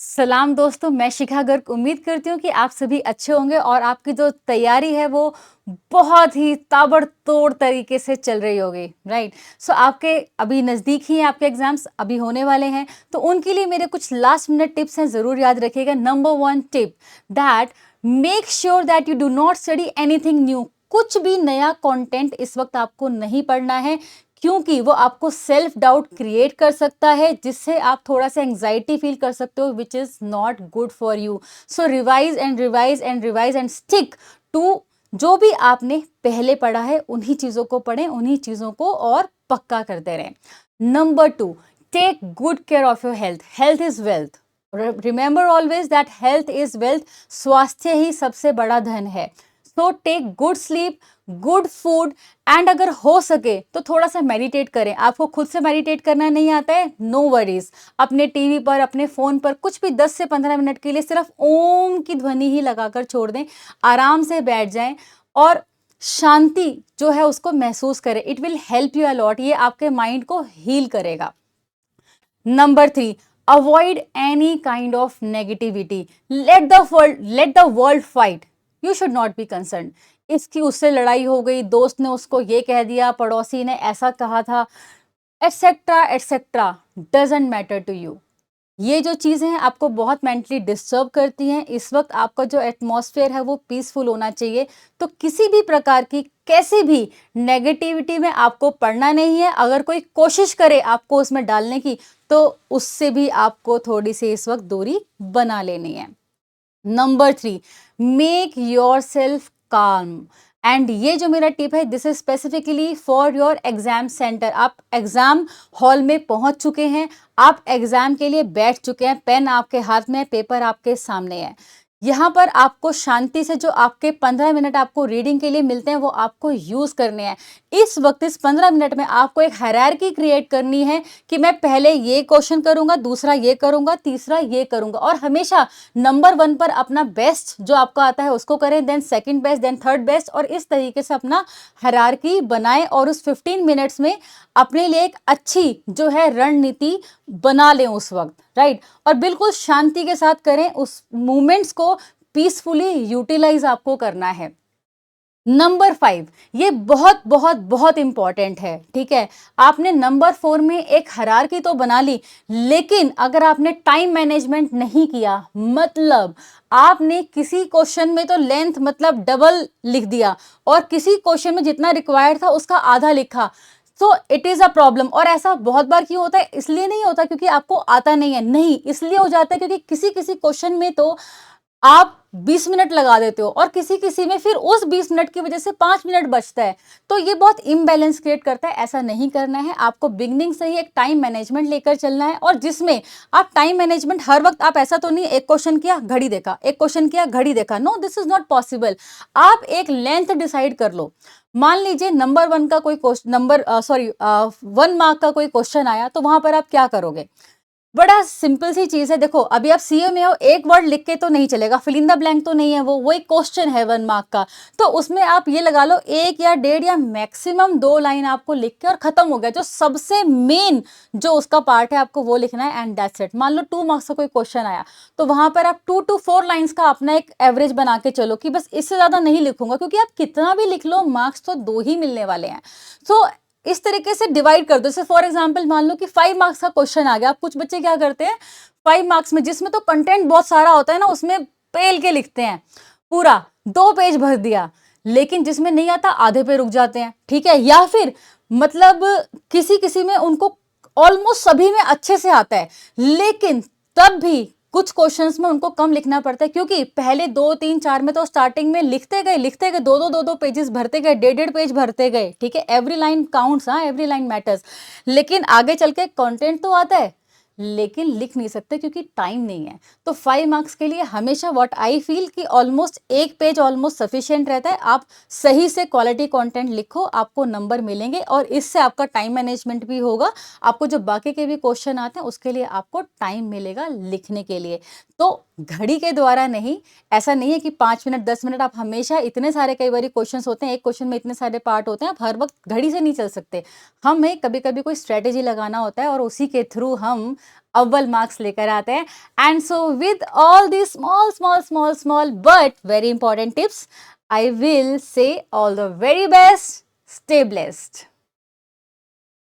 सलाम दोस्तों, मैं शिखा गर्ग उम्मीद करती हूँ कि आप सभी अच्छे होंगे और आपकी जो तैयारी है वो बहुत ही ताबड़तोड़ तरीके से चल रही होगी, राइट? सो आपके अभी नज़दीक ही हैं, आपके एग्ज़ाम्स अभी होने वाले हैं, तो उनके लिए मेरे कुछ लास्ट मिनट टिप्स हैं, ज़रूर याद रखिएगा। Number 1 tip that make sure that you do not study anything new. कुछ भी नया कंटेंट इस वक्त आपको नहीं पढ़ना है, क्योंकि वो आपको सेल्फ डाउट क्रिएट कर सकता है, जिससे आप थोड़ा सा एंग्जाइटी फील कर सकते हो, which is not good for you. So revise and revise and revise and stick to जो भी आपने पहले पढ़ा है, उन्हीं चीजों को पढ़ें, उन्हीं चीजों को और पक्का करते रहें। Number 2, take good care of your health. Health is wealth. Remember always that health is wealth. स्वास्थ्य ही सबसे बड़ा धन है। So take good sleep, good food and अगर हो सके तो थोड़ा सा मेडिटेट करें। आपको खुद से मेडिटेट करना नहीं आता है, नो वरीज। अपने टीवी पर, अपने फोन पर कुछ भी 10 से 15 मिनट के लिए सिर्फ ओम की ध्वनि ही लगाकर छोड़ दें, आराम से बैठ जाएं और शांति जो है उसको महसूस करें। It will help you a lot. ये आपके माइंड को हील करेगा। Number 3, avoid any kind of negativity. Let the world fight, you should not be concern. इसकी उससे लड़ाई हो गई, दोस्त ने उसको ये कह दिया, पड़ोसी ने ऐसा कहा था, etcetera etcetera, doesn't matter to you. ये जो चीज़ें हैं आपको बहुत मेंटली डिस्टर्ब करती हैं। इस वक्त आपका जो एटमॉस्फेयर है वो पीसफुल होना चाहिए। तो किसी भी प्रकार की कैसी भी नेगेटिविटी में आपको पड़ना नहीं है। अगर कोई कोशिश करे आपको उसमें डालने की, तो उससे भी आपको थोड़ी सी इस वक्त दूरी बना लेनी है। नंबर 3, मेक योर सेल्फ काम। एंड ये जो मेरा टिप है, this is specifically for your exam centre. आप एग्जाम हॉल में पहुंच चुके हैं, आप एग्जाम के लिए बैठ चुके हैं, पेन आपके हाथ में है, पेपर आपके सामने है। यहाँ पर आपको शांति से जो आपके 15 मिनट आपको रीडिंग के लिए मिलते हैं वो आपको यूज करने हैं। इस वक्त इस 15 मिनट में आपको एक हायरार्की क्रिएट करनी है कि मैं पहले ये क्वेश्चन करूंगा, दूसरा ये करूंगा, तीसरा ये करूंगा, और हमेशा नंबर 1 पर अपना बेस्ट जो आपको आता है उसको करें, then second best, then third best, और इस तरीके से अपना हायरार्की बनाएं और उस 15 मिनट्स में अपने लिए एक अच्छी जो है रणनीति बना लें उस वक्त, राइट? और बिल्कुल शांति के साथ करें, उस मोमेंट्स को पीसफुली यूटिलाइज आपको करना है। नंबर 5, ये बहुत बहुत बहुत इंपॉर्टेंट है, ठीक है? आपने नंबर 4 में एक हायरार्की तो बना ली, लेकिन अगर आपने टाइम मैनेजमेंट नहीं किया, मतलब आपने किसी क्वेश्चन में तो लेंथ मतलब डबल लिख दिया और किसी क्वेश्चन में जितना रिक्वायर्ड था उसका आधा लिखा, so it is a problem. और ऐसा बहुत बार क्यों होता है? इसलिए नहीं होता क्योंकि आपको आता नहीं है, नहीं, इसलिए हो जाता है क्योंकि किसी किसी क्वेश्चन में तो आप 20 मिनट लगा देते हो और किसी किसी में फिर उस 20 मिनट की वजह से 5 मिनट बचता है, तो ये बहुत इम्बैलेंस क्रिएट करता है। ऐसा नहीं करना है, आपको बिगनिंग से ही एक टाइम मैनेजमेंट लेकर चलना है, और जिसमें आप टाइम मैनेजमेंट हर वक्त, आप ऐसा तो नहीं एक क्वेश्चन किया घड़ी देखा, एक क्वेश्चन किया घड़ी देखा, no, this is not possible. आप एक लेंथ डिसाइड कर लो। मान लीजिए नंबर 1 का कोई क्वेश्चन, 1 मार्क का कोई क्वेश्चन आया, तो वहां पर आप क्या करोगे? बड़ा सिंपल सी चीज है। देखो, अभी आप सीए में हो, एक वर्ड लिख के तो नहीं चलेगा, फिल इन द ब्लैंक तो नहीं है, वो एक क्वेश्चन है 1 मार्क का, तो उसमें आप ये लगा लो 1 या 1.5 या मैक्सिमम 2 लाइन आपको लिख के और खत्म हो गया। जो सबसे मेन जो उसका पार्ट है आपको वो लिखना है, एंड दैट्स इट। मान लो 2 मार्क्स का कोई क्वेश्चन आया, तो वहां पर आप 2 to 4 लाइन्स का अपना एक एवरेज बना के चलो कि बस इससे ज्यादा नहीं लिखूंगा, क्योंकि आप कितना भी लिख लो मार्क्स तो 2 ही मिलने वाले हैं। सो इस तरीके से डिवाइड कर दो। जैसे फॉर एग्जांपल मान लो कि 5 मार्क्स का क्वेश्चन आ गया। अब कुछ बच्चे क्या करते हैं, 5 मार्क्स में जिसमें तो कंटेंट बहुत सारा होता है ना, उसमें पेल के लिखते हैं, पूरा 2 पेज भर दिया, लेकिन जिसमें नहीं आता आधे पे रुक जाते हैं, ठीक है? या फिर मतलब किसी किसी में उनको ऑलमोस्ट सभी में अच्छे से आता है, लेकिन तब भी कुछ क्वेश्चंस में उनको कम लिखना पड़ता है, क्योंकि पहले 2 3 4 में तो स्टार्टिंग में लिखते गए 2 पेजेस भरते गए, 1.5 पेज भरते गए, ठीक है? एवरी लाइन काउंट्स, हाँ, एवरी लाइन मैटर्स। लेकिन आगे चल के कंटेंट तो आता है, लेकिन लिख नहीं सकते क्योंकि टाइम नहीं है। तो 5 मार्क्स के लिए हमेशा व्हाट आई फील कि ऑलमोस्ट 1 पेज ऑलमोस्ट सफिशिएंट रहता है। आप सही से क्वालिटी कंटेंट लिखो, आपको नंबर मिलेंगे, और इससे आपका टाइम मैनेजमेंट भी होगा। आपको जो बाकी के भी क्वेश्चन आते हैं उसके लिए आपको टाइम मिलेगा लिखने के लिए। तो घड़ी के द्वारा नहीं, ऐसा नहीं है कि 5 मिनट 10 मिनट, आप हमेशा इतने सारे, कई बार क्वेश्चंस होते हैं, एक क्वेश्चन में इतने सारे पार्ट होते हैं, आप हर वक्त घड़ी से नहीं चल सकते। हमें कभी कभी कोई स्ट्रेटेजी लगाना होता है और उसी के थ्रू हम अव्वल मार्क्स लेकर आते हैं। And so with all the small small small small but very important tips, I will say all the very best. Stay blessed.